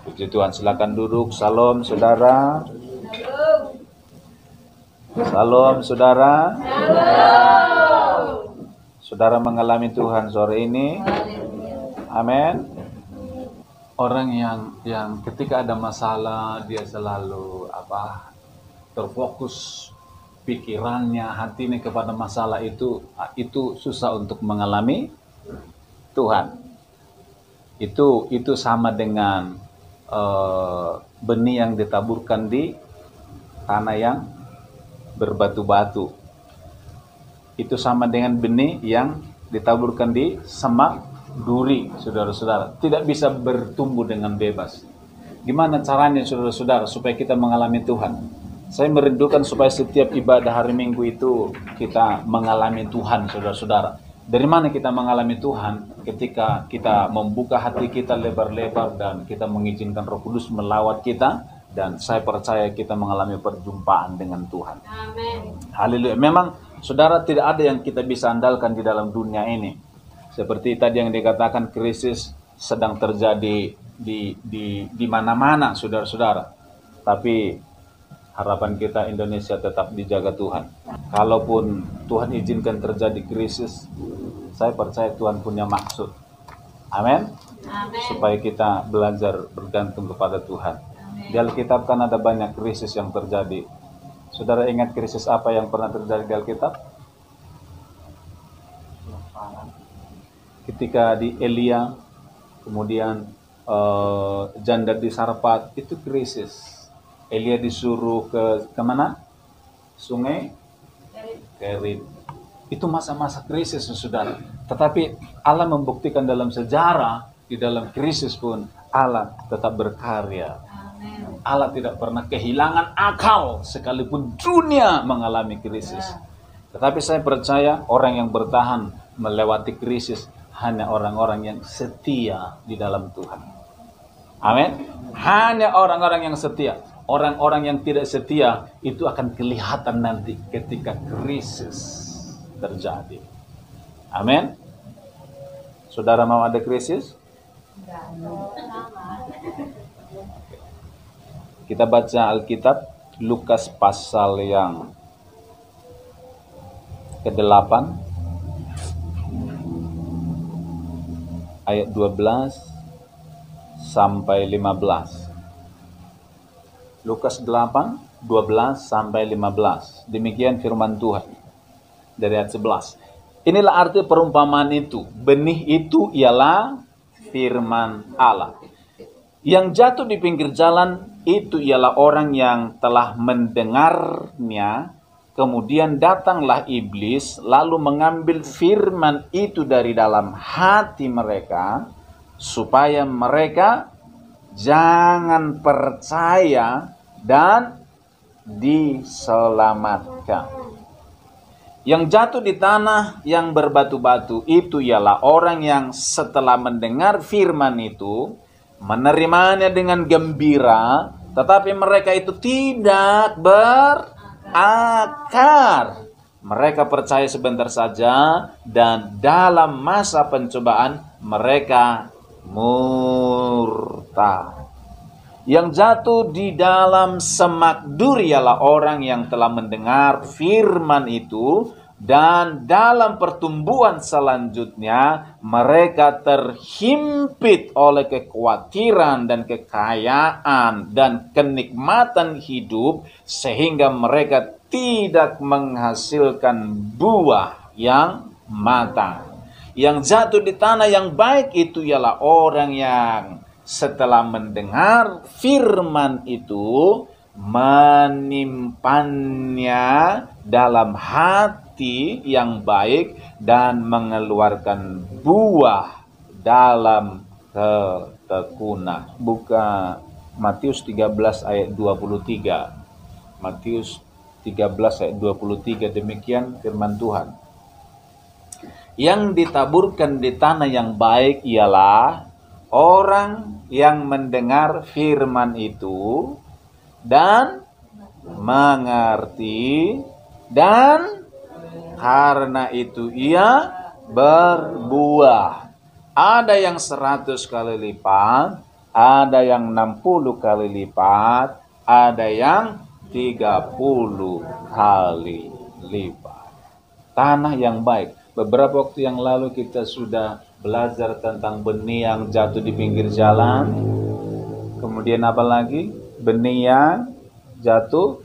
Puji Tuhan, silakan duduk. Salam saudara. Salam saudara. Saudara mengalami Tuhan sore ini. Amin. Orang yang ketika ada masalah dia selalu terfokus pikirannya, hatinya kepada masalah itu susah untuk mengalami Tuhan. Itu sama dengan benih yang ditaburkan di tanah yang berbatu-batu. Itu sama dengan benih yang ditaburkan di semak duri, saudara-saudara. Tidak bisa bertumbuh dengan bebas. Gimana caranya, saudara-saudara, supaya kita mengalami Tuhan? Saya merindukan supaya setiap ibadah hari Minggu itu kita mengalami Tuhan, saudara-saudara. Dari mana kita mengalami Tuhan? Ketika kita membuka hati kita lebar-lebar dan kita mengizinkan Roh Kudus melawat kita, dan saya percaya kita mengalami perjumpaan dengan Tuhan. Amin. Haleluya. Memang saudara, tidak ada yang kita bisa andalkan di dalam dunia ini. Seperti tadi yang dikatakan, krisis sedang terjadi di mana-mana, saudara-saudara. Tapi harapan kita Indonesia tetap dijaga Tuhan. Kalaupun Tuhan izinkan terjadi krisis, saya percaya Tuhan punya maksud. Amin. Supaya kita belajar bergantung kepada Tuhan. Amen. Di Alkitab kan ada banyak krisis yang terjadi. Saudara ingat krisis apa yang pernah terjadi di Alkitab? Ketika di Elia, kemudian janda di Sarpat, itu krisis. Elia disuruh ke mana? Sungai Kerit. Itu masa-masa krisis, saudara. Tetapi Allah membuktikan dalam sejarah, di dalam krisis pun Allah tetap berkarya. Amen. Allah tidak pernah kehilangan akal sekalipun dunia mengalami krisis. Tetapi saya percaya orang yang bertahan melewati krisis hanya orang-orang yang setia di dalam Tuhan. Amin. Hanya orang-orang yang setia. Orang-orang yang tidak setia itu akan kelihatan nanti ketika krisis terjadi. Amin. Saudara mau ada krisis? Kita baca Alkitab Lukas pasal yang ke-8 ayat 12 sampai 15. Lukas 8, 12 sampai 15. Demikian firman Tuhan. Dari ayat 11. Inilah arti perumpamaan itu. Benih itu ialah firman Allah. Yang jatuh di pinggir jalan itu ialah orang yang telah mendengarnya. Kemudian datanglah iblis lalu mengambil firman itu dari dalam hati mereka. Supaya mereka jangan percaya dan diselamatkan. Yang jatuh di tanah yang berbatu-batu itu ialah orang yang setelah mendengar firman itu menerimanya dengan gembira, tetapi mereka itu tidak berakar. Mereka percaya sebentar saja dan dalam masa pencobaan mereka murtad. Yang jatuh di dalam semak duri ialah orang yang telah mendengar firman itu dan dalam pertumbuhan selanjutnya mereka terhimpit oleh kekhawatiran dan kekayaan dan kenikmatan hidup sehingga mereka tidak menghasilkan buah yang matang. Yang jatuh di tanah yang baik itu ialah orang yang setelah mendengar firman itu menimpannya dalam hati yang baik dan mengeluarkan buah dalam ketekunan. Buka Matius 13 ayat 23. Matius 13 ayat 23, demikian firman Tuhan. Yang ditaburkan di tanah yang baik ialah orang yang mendengar firman itu dan mengerti, dan karena itu ia berbuah. Ada yang 100 kali lipat, Ada yang 60 kali lipat, ada yang 30 kali lipat. Tanah yang baik. Beberapa waktu yang lalu kita sudah belajar tentang benih yang jatuh di pinggir jalan. Kemudian apa lagi? Benih yang jatuh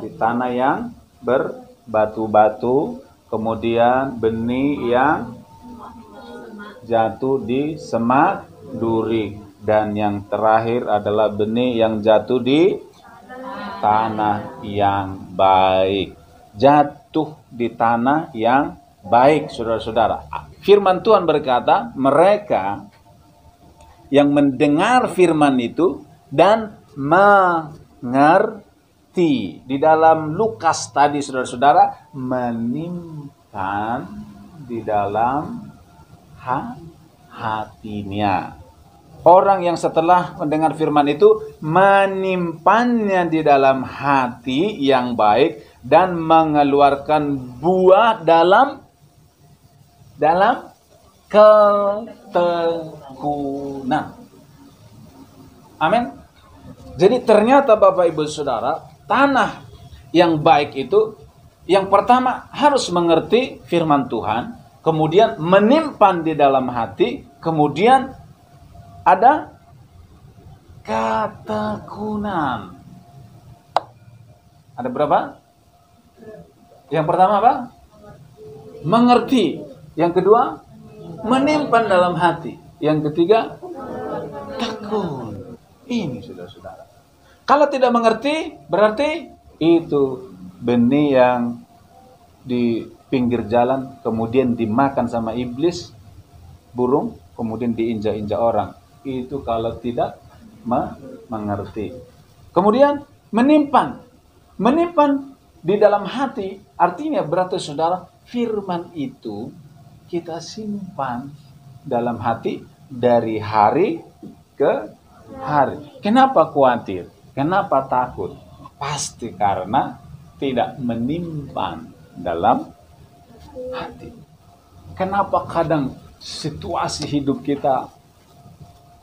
di tanah yang berbatu-batu. Kemudian benih yang jatuh di semak duri. Dan yang terakhir adalah benih yang jatuh di tanah yang baik. Jatuh di tanah yang baik, saudara-saudara. Firman Tuhan berkata, mereka yang mendengar firman itu dan mengerti. Di dalam Lukas tadi, saudara-saudara, menyimpan di dalam hatinya. Orang yang setelah mendengar firman itu menyimpannya di dalam hati yang baik dan mengeluarkan buah dalam ketekunan. Amin. Jadi ternyata Bapak Ibu Saudara, tanah yang baik itu yang pertama harus mengerti firman Tuhan, kemudian menyimpan di dalam hati, kemudian ada ketekunan. Ada berapa? Yang pertama apa? Mengerti. Yang kedua, menyimpan dalam hati. Yang ketiga, tekun. Ini saudara-saudara. Kalau tidak mengerti, berarti itu benih yang di pinggir jalan, kemudian dimakan sama iblis, burung, kemudian diinjak-injak orang. Itu kalau tidak mengerti. Kemudian menyimpan di dalam hati, artinya berarti saudara, firman itu kita simpan dalam hati dari hari ke hari. Kenapa khawatir? Kenapa takut? Pasti karena tidak menyimpan dalam hati. Kenapa kadang situasi hidup kita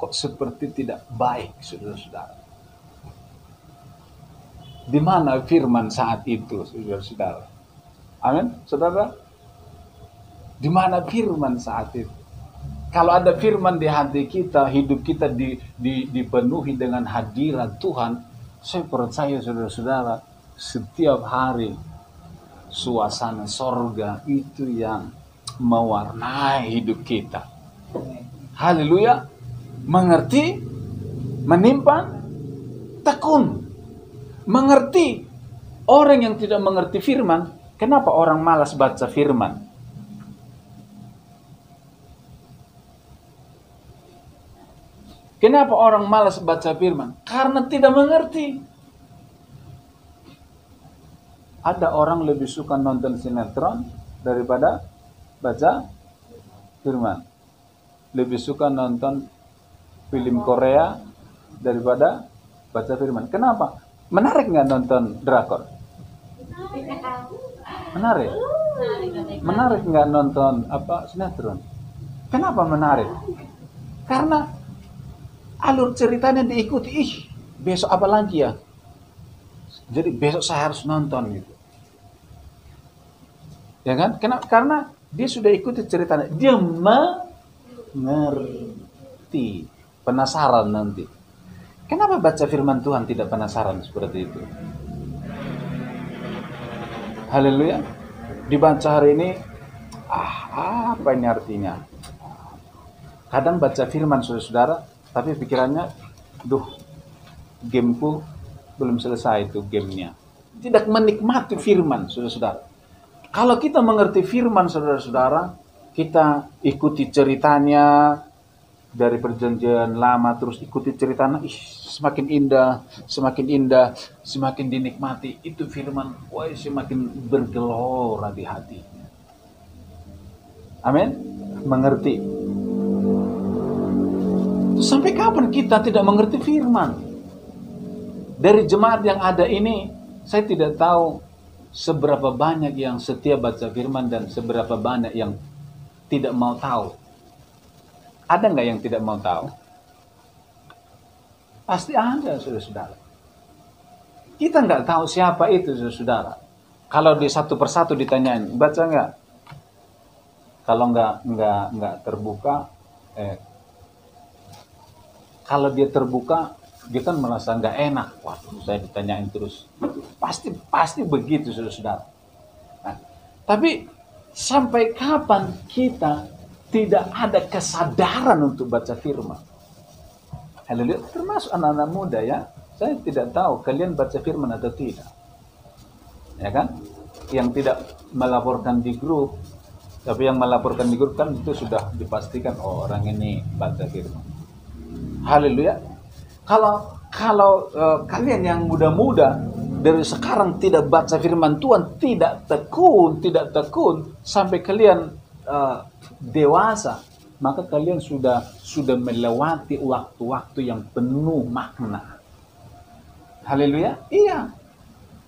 kok seperti tidak baik, saudara-saudara? Di mana firman saat itu, saudara-saudara? Amin, saudara? Di mana firman saat itu? Kalau ada firman di hati kita, hidup kita dipenuhi dengan hadirat Tuhan, saya percaya saudara-saudara, setiap hari suasana sorga itu yang mewarnai hidup kita. Haleluya. Mengerti, menyimpan, tekun. Mengerti. Orang yang tidak mengerti firman, kenapa orang malas baca firman? Kenapa orang malas baca firman? Karena tidak mengerti. Ada orang lebih suka nonton sinetron daripada baca firman. Lebih suka nonton film Korea daripada baca firman. Kenapa? Menarik nggak nonton drakor? Menarik. Menarik nggak nonton sinetron? Kenapa menarik? Karena alur ceritanya diikuti. Besok apa lagi ya? Jadi besok saya harus nonton gitu. Ya kan? Karena dia sudah ikuti ceritanya. Dia mengerti. Penasaran nanti. Kenapa baca firman Tuhan tidak penasaran seperti itu? Haleluya. Dibaca hari ini, apa ini artinya? Kadang baca firman saudara-saudara, tapi pikirannya, gameku belum selesai itu gamenya. Tidak menikmati firman, saudara-saudara. Kalau kita mengerti firman, saudara-saudara, kita ikuti ceritanya dari perjanjian lama, terus ikuti ceritanya, semakin indah, semakin dinikmati. Itu firman, semakin bergelora di hatinya. Amin. Mengerti. Sampai kapan kita tidak mengerti firman? Dari jemaat yang ada ini, saya tidak tahu seberapa banyak yang setia baca firman dan seberapa banyak yang tidak mau tahu. Ada nggak yang tidak mau tahu? Pasti ada, saudara-saudara. Kita nggak tahu siapa itu, saudara-saudara. Kalau di satu persatu ditanyain, baca nggak? Kalau nggak terbuka, kalau dia terbuka, dia kan merasa nggak enak. Waduh, saya ditanyain terus. Pasti begitu, saudara-saudara. Nah, tapi sampai kapan kita tidak ada kesadaran untuk baca firman? Haleluya, termasuk anak-anak muda ya. Saya tidak tahu kalian baca firman atau tidak. Ya kan? Yang tidak melaporkan di grup, tapi yang melaporkan di grup kan itu sudah dipastikan, oh orang ini baca firman. Haleluya. Kalau kalian yang muda-muda dari sekarang tidak baca firman Tuhan, tidak tekun sampai kalian dewasa, maka kalian sudah melewati waktu-waktu yang penuh makna. Haleluya. Iya.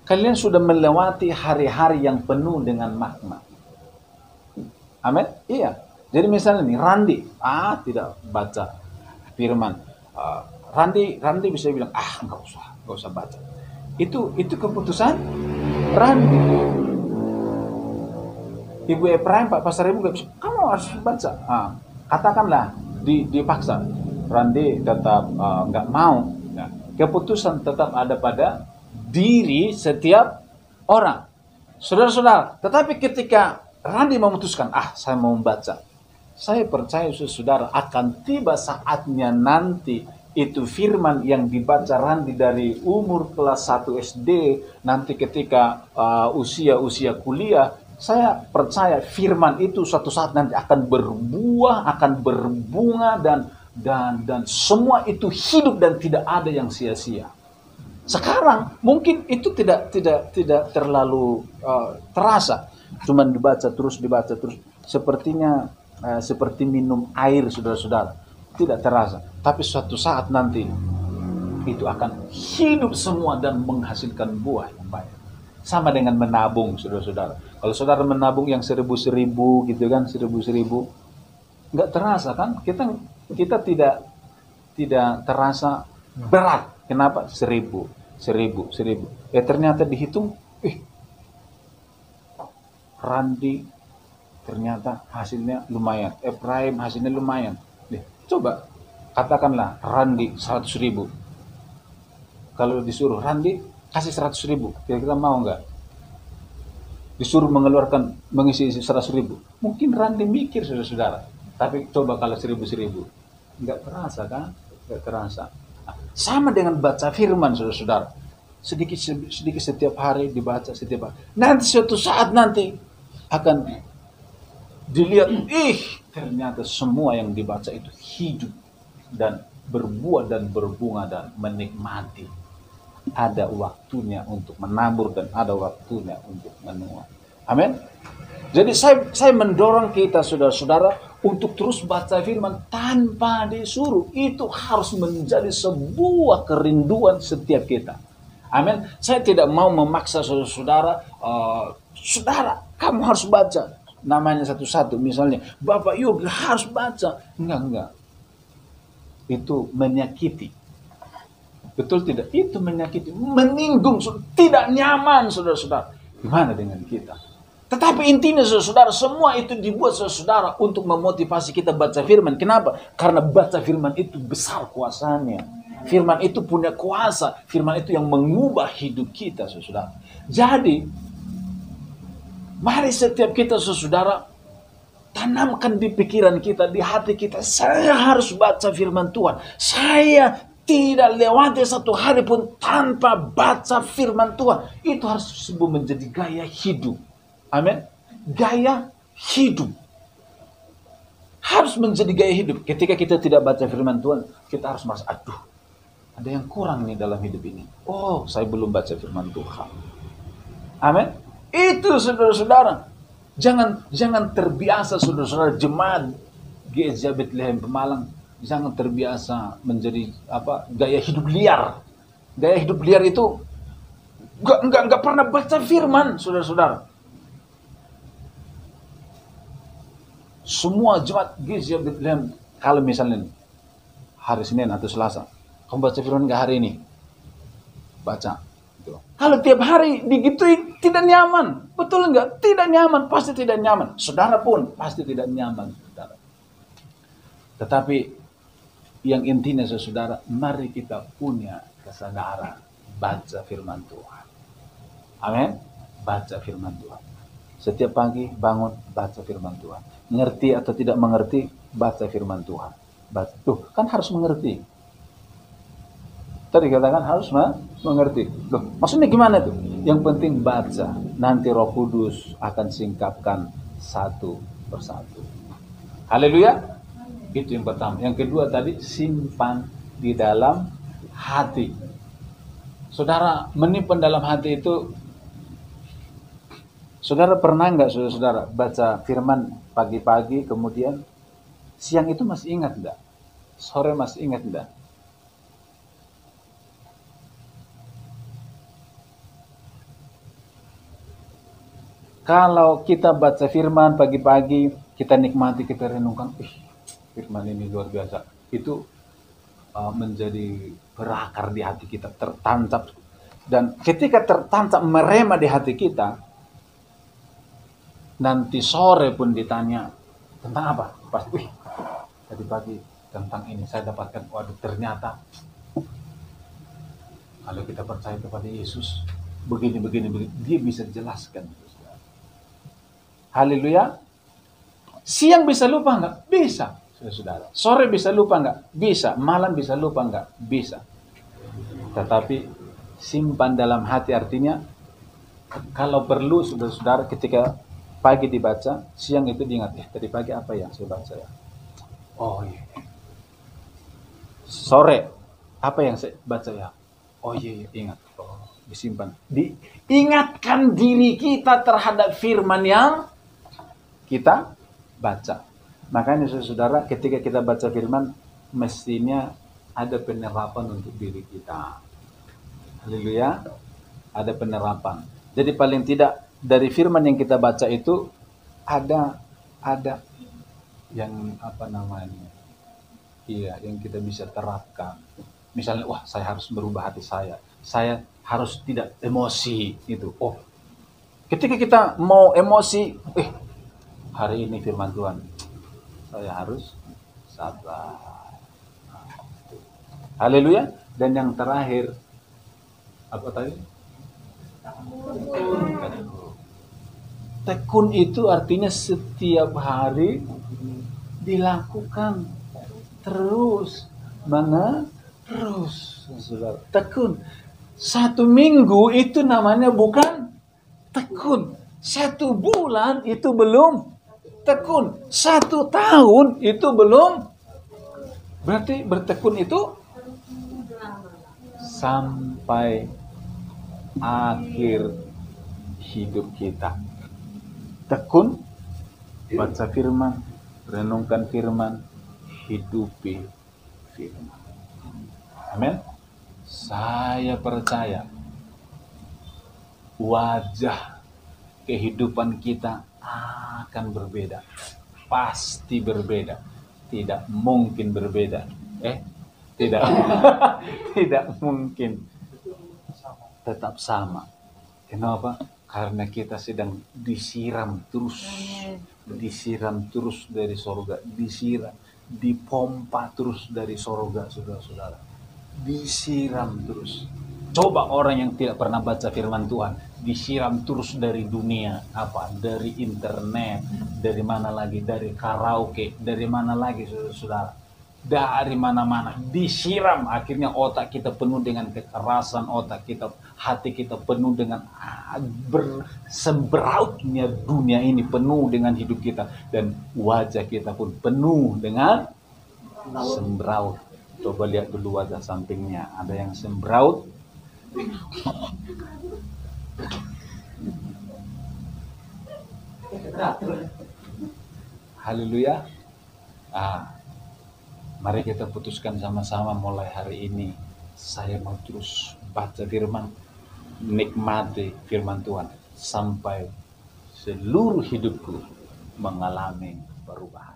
Kalian sudah melewati hari-hari yang penuh dengan makna. Amin. Iya. Jadi misalnya nih Randi, tidak baca firman. Randi bisa bilang, nggak usah baca. Itu keputusan Randi. Ibu Ephraim, Pak Pastor Ibu nggak bisa, kamu harus baca. Katakanlah dipaksa, Randi tetap nggak mau. Nah, keputusan tetap ada pada diri setiap orang, saudara-saudara. Tetapi ketika Randi memutuskan, saya mau membaca, saya percaya saudara akan tiba saatnya nanti itu firman yang dibaca Randi dari umur kelas 1 SD, nanti ketika usia kuliah, saya percaya firman itu suatu saat nanti akan berbuah, akan berbunga, dan semua itu hidup dan tidak ada yang sia-sia. Sekarang mungkin itu tidak terlalu terasa, cuman dibaca terus, sepertinya seperti minum air, saudara-saudara, tidak terasa. Tapi suatu saat nanti itu akan hidup semua dan menghasilkan buah yang baik. Sama dengan menabung, saudara-saudara. Kalau saudara menabung yang 1.000 gitu kan, 1.000 nggak terasa kan? Kita tidak terasa berat. Kenapa? 1.000. Ternyata dihitung, Randi ternyata hasilnya lumayan. Ephraim hasilnya lumayan. Coba katakanlah Randi 100.000. Kalau disuruh Randi kasih 100.000, kira-kira mau nggak? Disuruh mengisi 100.000, mungkin Randi mikir, saudara-saudara. Tapi coba kalau 1.000, nggak terasa kan? Nggak terasa. Sama dengan baca firman, saudara-saudara. Sedikit setiap hari dibaca setiap hari. Nanti suatu saat nanti akan dilihat, ternyata semua yang dibaca itu hidup dan berbuah dan berbunga dan menikmati. Ada waktunya untuk menabur dan ada waktunya untuk menuai. Amin. Jadi saya mendorong kita, saudara-saudara, untuk terus baca firman tanpa disuruh. Itu harus menjadi sebuah kerinduan setiap kita. Amin. Saya tidak mau memaksa saudara-saudara, saudara, kamu harus baca. Namanya satu-satu, misalnya, Bapak Yoga harus baca. Enggak. Itu menyakiti. Betul tidak? Itu menyakiti, menyinggung, tidak nyaman, saudara-saudara. Gimana dengan kita? Tetapi intinya, saudara-saudara, semua itu dibuat, saudara-saudara, untuk memotivasi kita baca firman. Kenapa? Karena baca firman itu besar kuasanya. Firman itu punya kuasa. Firman itu yang mengubah hidup kita, saudara-saudara. Jadi, mari setiap kita, saudara, tanamkan di pikiran kita, di hati kita, saya harus baca firman Tuhan. Saya tidak lewati satu hari pun tanpa baca firman Tuhan. Itu harus menjadi gaya hidup. Amin. Gaya hidup. Harus menjadi gaya hidup. Ketika kita tidak baca firman Tuhan, kita harus merasa, ada yang kurang nih dalam hidup ini. Saya belum baca firman Tuhan. Amin. Itu, saudara-saudara. Jangan terbiasa, saudara-saudara, jemaat GSJ Bethlehem Pemalang. Jangan terbiasa menjadi gaya hidup liar. Gaya hidup liar itu nggak pernah baca firman, saudara-saudara. Semua jemaat GSJ Bethlehem, kalau misalnya hari Senin atau Selasa, Kamu baca firman gak hari ini? Baca. Gitu. Kalau tiap hari digituin tidak nyaman. Betul enggak? Tidak nyaman. Pasti tidak nyaman. Saudara pun pasti tidak nyaman. Saudara. Tetapi yang intinya saudara, mari kita punya kesadaran. Baca firman Tuhan. Amin. Baca firman Tuhan. Setiap pagi bangun, baca firman Tuhan. Ngerti atau tidak mengerti, baca firman Tuhan. Baca. Tuh, kan harus mengerti. Tadi katakan harus mengerti. Loh, maksudnya gimana tuh? Yang penting baca. Nanti Roh Kudus akan singkapkan satu persatu. Haleluya. Itu yang pertama. Yang kedua tadi, simpan di dalam hati. Saudara, menyimpan dalam hati itu, saudara pernah nggak saudara baca firman pagi-pagi, kemudian siang itu masih ingat enggak? Sore masih ingat enggak? Kalau kita baca firman pagi-pagi, kita nikmati, kita renungkan, firman ini luar biasa. Itu menjadi berakar di hati kita, tertancap. Dan ketika tertancap merema di hati kita, nanti sore pun ditanya tentang apa? Pasti, tadi pagi tentang ini saya dapatkan, waduh ternyata kalau kita percaya kepada Yesus, begini, dia bisa jelaskan. Haleluya. Siang bisa lupa enggak? Bisa, saudara. Sore bisa lupa enggak? Bisa. Malam bisa lupa enggak? Bisa. Tetapi simpan dalam hati artinya, kalau perlu saudara-saudara ketika pagi dibaca, siang itu diingat, tadi pagi apa yang saya baca ya? Oh iya. Sore, apa yang saya baca ya? Oh iya, ingat. Oh, disimpan. Diingatkan diri kita terhadap firman yang kita baca. Makanya saudara, ketika kita baca firman, mestinya ada penerapan untuk diri kita. Haleluya. Ada penerapan. Jadi paling tidak dari firman yang kita baca itu ada yang apa namanya? Iya, yang kita bisa terapkan. Misalnya, wah, saya harus merubah hati saya. Saya harus tidak emosi itu. Oh. Ketika kita mau emosi, hari ini firman Tuhan, saya harus sabar. Haleluya. Dan yang terakhir, apa tadi? Tekun itu artinya setiap hari dilakukan terus, saudara. Tekun. 1 minggu itu namanya bukan tekun. 1 bulan itu belum tekun. 1 tahun itu belum. Berarti bertekun itu sampai akhir hidup kita. Tekun, baca firman, renungkan firman, hidupi firman. Amin. Saya percaya wajah kehidupan kita akan berbeda. Pasti berbeda. Tidak mungkin berbeda. Tidak. Tidak mungkin. Tetap sama. Kenapa? Karena kita sedang disiram terus dari sorga, dipompa terus dari sorga, saudara-saudara. Disiram terus. Coba orang yang tidak pernah baca firman Tuhan, disiram terus dari dunia, dari internet, dari mana lagi, dari karaoke, dari mana lagi, saudara-saudara. Dari mana-mana disiram, akhirnya otak kita penuh dengan kekerasan, hati kita penuh dengan sembrautnya dunia ini, penuh dengan hidup kita, dan wajah kita pun penuh dengan sembraut. Coba lihat dulu wajah sampingnya, ada yang sembraut. Haleluya. Mari kita putuskan sama-sama mulai hari ini. Saya mau terus baca firman, nikmati firman Tuhan sampai seluruh hidupku mengalami perubahan.